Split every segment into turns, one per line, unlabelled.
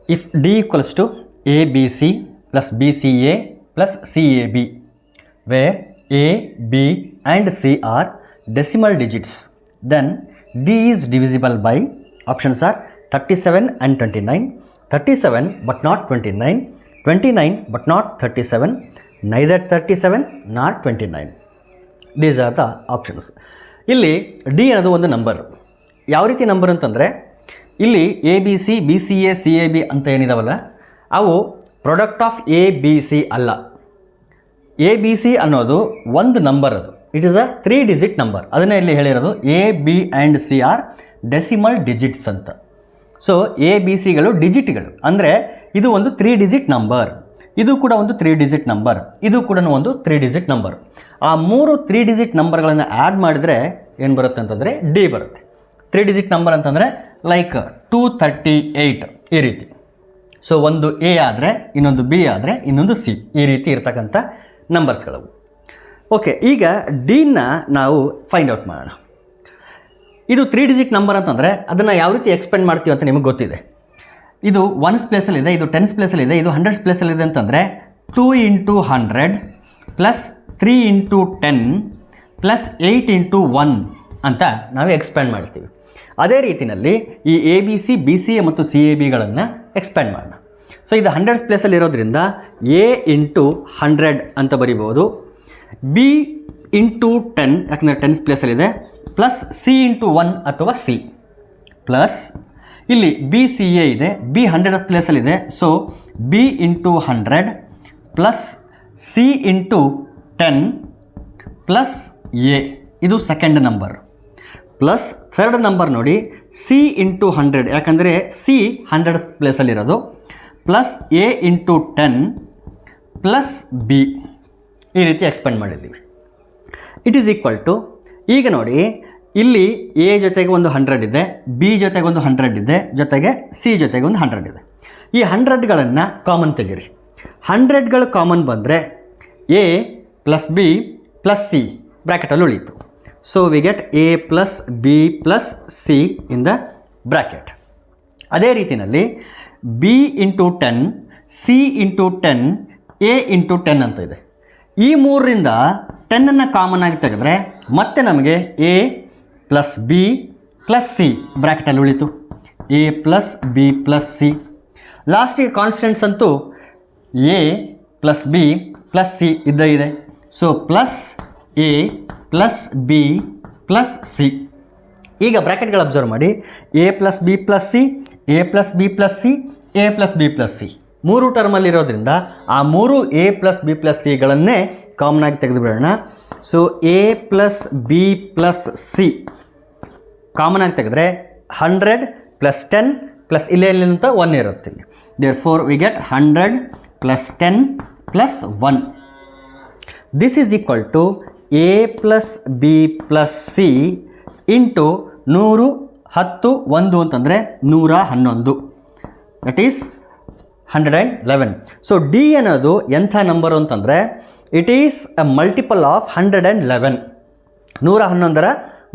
if D equals to ABC plus BCA plus CAB, where A, B and C are decimal digits, then D is divisible by, options are 37 and 29, 37 but not 29, 29 but not 37, neither 37 nor 29. These are the options. ಇಲ್ಲಿ D ಅನ್ನೋದು ಒಂದು number. ಯಾವ ರೀತಿ number ಅಂತಂದರೆ, ಇಲ್ಲಿ A B C, B C A, C A B ಅಂತ ಏನಿದಾವಲ್ಲ, ಅವು product of A B C ಅಲ್ಲ. ಎ ಬಿ ಸಿ ಅನ್ನೋದು ಒಂದು ನಂಬರ್, ಅದು it is a 3 digit number. ಅದನ್ನೇ ಇಲ್ಲಿ ಹೇಳಿರೋದು A B and C are decimal digits ಅಂತ. ಸೊ ಎ ಬಿ ಸಿಗಳು ಡಿಜಿಟ್ಗಳು, ಅಂದರೆ ಇದು ಒಂದು 3 ಡಿಜಿಟ್ ನಂಬರ್, ಇದು ಕೂಡ ಒಂದು 3 ಡಿಜಿಟ್ ನಂಬರ್, ಇದು ಕೂಡ ಒಂದು 3 ಡಿಜಿಟ್ ನಂಬರ್. ಆ 3 ಡಿಜಿಟ್ ನಂಬರ್ಗಳನ್ನು ಆ್ಯಡ್ ಮಾಡಿದರೆ ಏನು ಬರುತ್ತೆ ಅಂತಂದರೆ ಡಿ ಬರುತ್ತೆ. 3 ಡಿಜಿಟ್ ನಂಬರ್ ಅಂತಂದರೆ ಲೈಕ್ 238 ಈ ರೀತಿ. ಸೊ ಒಂದು ಎ ಆದರೆ, ಇನ್ನೊಂದು ಬಿ ಆದರೆ, ಇನ್ನೊಂದು ಸಿ, ಈ ರೀತಿ ಇರ್ತಕ್ಕಂಥ ನಂಬರ್ಸ್ಗಳವು. ಓಕೆ, ಈಗ ಡಿನ ನಾವು ಫೈಂಡ್ ಔಟ್ ಮಾಡೋಣ. ಇದು 3 ಡಿಜಿಟ್ ನಂಬರ್ ಅಂತಂದರೆ ಅದನ್ನು ಯಾವ ರೀತಿ ಎಕ್ಸ್ಪೆಂಡ್ ಮಾಡ್ತೀವಿ ಅಂತ ನಿಮಗೆ ಗೊತ್ತಿದೆ. ಇದು 1's ಪ್ಲೇಸಲ್ಲಿದೆ, ಇದು 10's ಪ್ಲೇಸಲ್ಲಿದೆ, ಇದು 100's ಪ್ಲೇಸಲ್ಲಿದೆ ಅಂತಂದರೆ 2 × 100 ಪ್ಲಸ್ 3 × 10 ಪ್ಲಸ್ 8 × 1 ಅಂತ ನಾವು ಎಕ್ಸ್ಪ್ಯಾಂಡ್ ಮಾಡ್ತೀವಿ. ಅದೇ ರೀತಿಯಲ್ಲಿ ಈ A B C, B C A ಮತ್ತು ಸಿ ಎ ಬಿಗಳನ್ನು ಎಕ್ಸ್ಪ್ಯಾಂಡ್ ಮಾಡೋಣ. ಸೊ ಇದು 100's ಪ್ಲೇಸಲ್ಲಿ ಇರೋದ್ರಿಂದ ಎ × 100 ಅಂತ ಬರಿಬೋದು, ಬಿ × 10 ಯಾಕಂದರೆ 10's ಪ್ಲೇಸಲ್ಲಿದೆ, ಪ್ಲಸ್ ಸಿ × 1 ಅಥವಾ ಸಿ, ಪ್ಲಸ್ ಇಲ್ಲಿ ಬಿ ಸಿ ಎ ಇದೆ, ಬಿ 100th ಪ್ಲೇಸಲ್ಲಿದೆ. So B × 100 plus C × 10 plus A, ಇದು second number, plus third number ನೋಡಿ ಸಿ × 100 ಯಾಕಂದರೆ ಸಿ 100th ಪ್ಲೇಸಲ್ಲಿರೋದು, ಪ್ಲಸ್ ಎ × 10 ಪ್ಲಸ್ ಬಿ, ಈ ರೀತಿ ಎಕ್ಸ್ಪೆಂಡ್ ಮಾಡಿದ್ದೀವಿ. ಇಟ್ ಈಸ್ ಈಕ್ವಲ್ ಟು, ಈಗ ನೋಡಿ ಇಲ್ಲಿ ಎ ಜೊತೆಗೆ ಒಂದು 100 ಇದೆ, ಬಿ ಜೊತೆಗೆ ಒಂದು 100 ಇದೆ, ಜೊತೆಗೆ ಸಿ ಜೊತೆಗೆ ಒಂದು 100 ಇದೆ. ಈ 100ಗಳನ್ನು ಕಾಮನ್ ತೆಗೀರಿ. 100ಗಳು ಕಾಮನ್ ಬಂದರೆ A plus B plus C ಬ್ರ್ಯಾಕೆಟಲ್ಲಿ ಉಳೀತು. So we get A plus B plus C in the bracket. ಅದೇ ರೀತಿಯಲ್ಲಿ ಬಿ × 10, ಸಿ × 10, ಎ × 10 ಅಂತ ಇದೆ. ಈ 3ರಿಂದ 10ಅನ್ನು ಕಾಮನ್ ಆಗಿ ತೆಗೆದ್ರೆ ಮತ್ತೆ ನಮಗೆ A plus B plus C ಬ್ರ್ಯಾಕೆಟಲ್ಲಿ ಉಳಿತು, A plus B plus C. ಲಾಸ್ಟಿಗೆ ಕಾನ್ಸ್ಟೆಂಟ್ಸ್ ಅಂತೂ A plus B plus C ಇದ್ದೇ ಇದೆ. So plus A plus B plus C. ಈಗ ಬ್ರ್ಯಾಕೆಟ್ಗಳು ಅಬ್ಸರ್ವ್ ಮಾಡಿ, A plus B plus C, A plus B plus C, A plus B plus C 3 ಟರ್ಮಲ್ಲಿರೋದ್ರಿಂದ ಆ 3 A plus B plus ಸಿಗಳನ್ನೇ common ಆಗಿ ತೆಗೆದುಬಿಡೋಣ. So A plus B plus C common ಆಗಿ ತೆಗೆದ್ರೆ 100 ಪ್ಲಸ್ 10 ಪ್ಲಸ್ ಇಲ್ಲೇನಿಂತ 1 ಇರುತ್ತೆ. Therefore we get 100 plus 10 plus 1. This is equal to A plus B plus C into 100 10 1 ಅಂತಂದರೆ 111, ದಟ್ ಈಸ್ 111. ಸೊ ಡಿ ಅನ್ನೋದು ಎಂಥ ನಂಬರು ಅಂತಂದರೆ it is a multiple of 111. 111ರ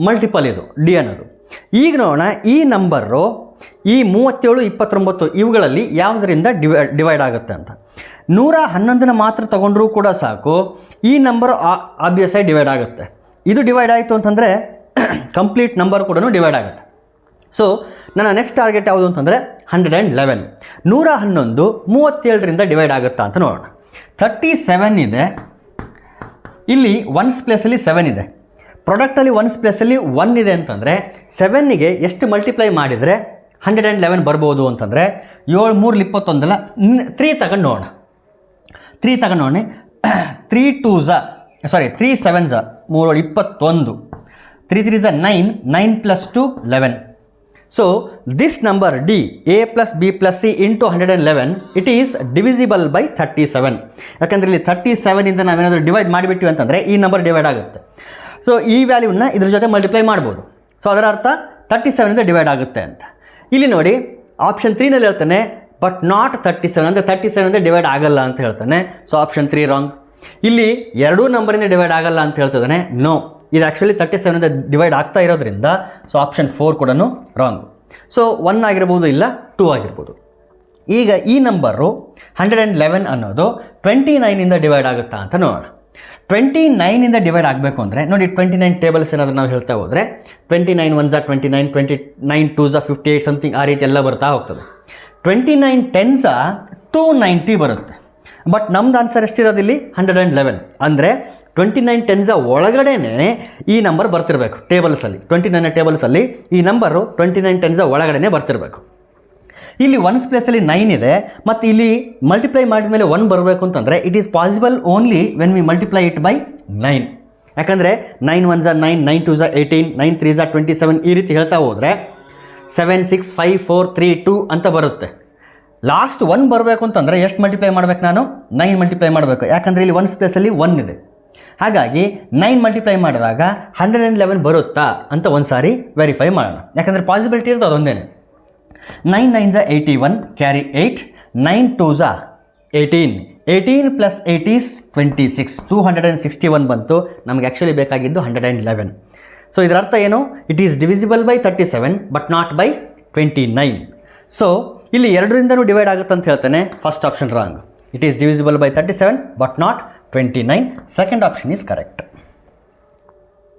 ಮಲ್ಟಿಪಲ್ ಇದು ಡಿ ಅನ್ನೋದು. ಈಗ ನೋಡೋಣ, ಈ ನಂಬರು ಈ 37 29 ಇವುಗಳಲ್ಲಿ ಯಾವುದರಿಂದ ಡಿವೈಡ್ ಆಗುತ್ತೆ ಅಂತ. 111ನ ಮಾತ್ರ ತಗೊಂಡ್ರೂ ಕೂಡ ಸಾಕು, ಈ ನಂಬರ್ ಆಬ್ವಿಯಸ್ ಆಗಿ ಡಿವೈಡ್ ಆಗುತ್ತೆ. ಇದು ಡಿವೈಡ್ ಆಯಿತು ಅಂತಂದರೆ ಕಂಪ್ಲೀಟ್ ನಂಬರ್ ಕೂಡ ಡಿವೈಡ್ ಆಗುತ್ತೆ. ಸೊ ನನ್ನ ನೆಕ್ಸ್ಟ್ ಟಾರ್ಗೆಟ್ ಯಾವುದು ಅಂತಂದರೆ 111. 111 37ರಿಂದ ಡಿವೈಡ್ ಆಗುತ್ತಾ ಅಂತ ನೋಡೋಣ. 37 ಇದೆ, ಇಲ್ಲಿ 1's ಪ್ಲೇಸಲ್ಲಿ 7 ಇದೆ, ಪ್ರಾಡಕ್ಟಲ್ಲಿ 1's ಪ್ಲೇಸಲ್ಲಿ 1 ಇದೆ ಅಂತಂದರೆ 7ಗೆ ಎಷ್ಟು ಮಲ್ಟಿಪ್ಲೈ ಮಾಡಿದರೆ 111 ಬರ್ಬೋದು ಅಂತಂದರೆ 7 3 21 3 ತಗೊಂಡು ನೋಡೋಣ. 3 ತಗೊಂಡು ನೋಡಿ, 3 7 3 21, 3 3 9, 9 + 2 11. So this number D, A plus B plus C into 111, it is divisible by 37. ಯಾಕಂದರೆ ಇಲ್ಲಿ 37 ಇಂದ ನಾವೇನಾದರೂ ಡಿವೈಡ್ ಮಾಡಿಬಿಟ್ಟಿವಿ ಅಂತಂದರೆ ಈ ನಂಬರ್ ಡಿವೈಡ್ ಆಗುತ್ತೆ. ಸೊ ಈ ವ್ಯಾಲ್ಯೂನ ಇದ್ರ ಜೊತೆ ಮಲ್ಟಿಪ್ಲೈ ಮಾಡ್ಬೋದು. ಸೊ ಅದರ ಅರ್ಥ 37 ಇಂದ ಡಿವೈಡ್ ಆಗುತ್ತೆ ಅಂತ. ಇಲ್ಲಿ ನೋಡಿ ಆಪ್ಷನ್ 3ನಲ್ಲಿ ಹೇಳ್ತಾನೆ ಬಟ್ ನಾಟ್ 37, ಅಂದರೆ 37 ಇಂದ ಡಿವೈಡ್ ಆಗಲ್ಲ ಅಂತ ಹೇಳ್ತಾನೆ. So option 3 wrong. ಇಲ್ಲಿ ಎರಡೂ ನಂಬರಿಂದ ಡಿವೈಡ್ ಆಗಲ್ಲ ಅಂತ ಹೇಳ್ತಿದ್ದಾನೆ. ನೋ, ಇದು ಆ್ಯಕ್ಚುಲಿ 37 ಇಂದ ಡಿವೈಡ್ ಆಗ್ತಾ ಇರೋದ್ರಿಂದ ಸೊ ಆಪ್ಷನ್ 4 ಕೂಡ ರಾಂಗ್. ಸೊ 1 ಆಗಿರ್ಬೋದು, ಇಲ್ಲ 2 ಆಗಿರ್ಬೋದು. ಈಗ ಈ ನಂಬರು 111 ಅನ್ನೋದು 29ಇಂದ ಡಿವೈಡ್ ಆಗುತ್ತಾ ಅಂತ ನೋಡೋಣ. 29ಇಂದ ಡಿವೈಡ್ ಆಗಬೇಕು ಅಂದರೆ ನೋಡಿ, 29 ಟೇಬಲ್ಸ್ ಏನಾದರೂ ನಾವು ಹೇಳ್ತಾ ಹೋದರೆ 29 1 29, 29 2 58 ಸಮಥಿಂಗ್ ಆ ರೀತಿ ಎಲ್ಲ ಬರ್ತಾ ಹೋಗ್ತದೆ. 29 10 290 ಬರುತ್ತೆ. ಬಟ್ ನಮ್ದು ಆನ್ಸರ್ ಎಷ್ಟಿರೋದಿಲ್ಲಿ 111. ಅಂದರೆ 29 10 ಒಳಗಡೆನೇ ಈ ನಂಬರ್ ಬರ್ತಿರಬೇಕು ಟೇಬಲ್ಸಲ್ಲಿ. 29 ಟೇಬಲ್ಸಲ್ಲಿ ಈ ನಂಬರು 29 10 ಒಳಗಡೆನೇ ಬರ್ತಿರಬೇಕು. ಇಲ್ಲಿ ಒನ್ಸ್ ಪ್ಲೇಸಲ್ಲಿ 9 ಇದೆ, ಮತ್ತು ಇಲ್ಲಿ ಮಲ್ಟಿಪ್ಲೈ ಮಾಡಿದ ಮೇಲೆ 1 ಬರಬೇಕು ಅಂತಂದರೆ it is possible only when we multiply it by 9. ಯಾಕಂದರೆ 9 1 9, 9 2 18, 9 3 27 ಈ ರೀತಿ ಹೇಳ್ತಾ ಹೋದರೆ 7 6 5 4 3 2 ಅಂತ ಬರುತ್ತೆ. ಲಾಸ್ಟ್ 1 ಬರಬೇಕು ಅಂತಂದರೆ ಎಷ್ಟು ಮಲ್ಟಿಪ್ಲೈ ಮಾಡಬೇಕು ನಾನು? 9 ಮಲ್ಟಿಪ್ಲೈ ಮಾಡಬೇಕು. ಯಾಕಂದರೆ ಇಲ್ಲಿ ಒನ್ಸ್ ಪ್ಲೇಸಲ್ಲಿ 1 ಇದೆ. ಹಾಗಾಗಿ 9 ಮಲ್ಟಿಪ್ಲೈ ಮಾಡಿದಾಗ 111 ಬರುತ್ತಾ ಅಂತ ಒಂದು ಸಾರಿ ವೆರಿಫೈ ಮಾಡೋಣ. ಯಾಕಂದರೆ ಪಾಸಿಬಿಲಿಟಿ ಇರ್ತದೆ ಅದೊಂದೇ. 9 9 81, ಕ್ಯಾರಿ 8, 9 2 18, 18 ಪ್ಲಸ್ 8 ಈಸ್ 26, 261 ಬಂತು. ನಮಗೆ ಆ್ಯಕ್ಚುಲಿ ಬೇಕಾಗಿದ್ದು 111. ಸೊ ಇದರ ಅರ್ಥ ಏನು? It is divisible by 37 but not by 29. So ಇಲ್ಲಿ 2ರಿಂದನೂ ಡಿವೈಡ್ ಆಗುತ್ತೆ ಅಂತ ಹೇಳ್ತೇನೆ. First option wrong. It is divisible by 37 but not 29. Second option is correct.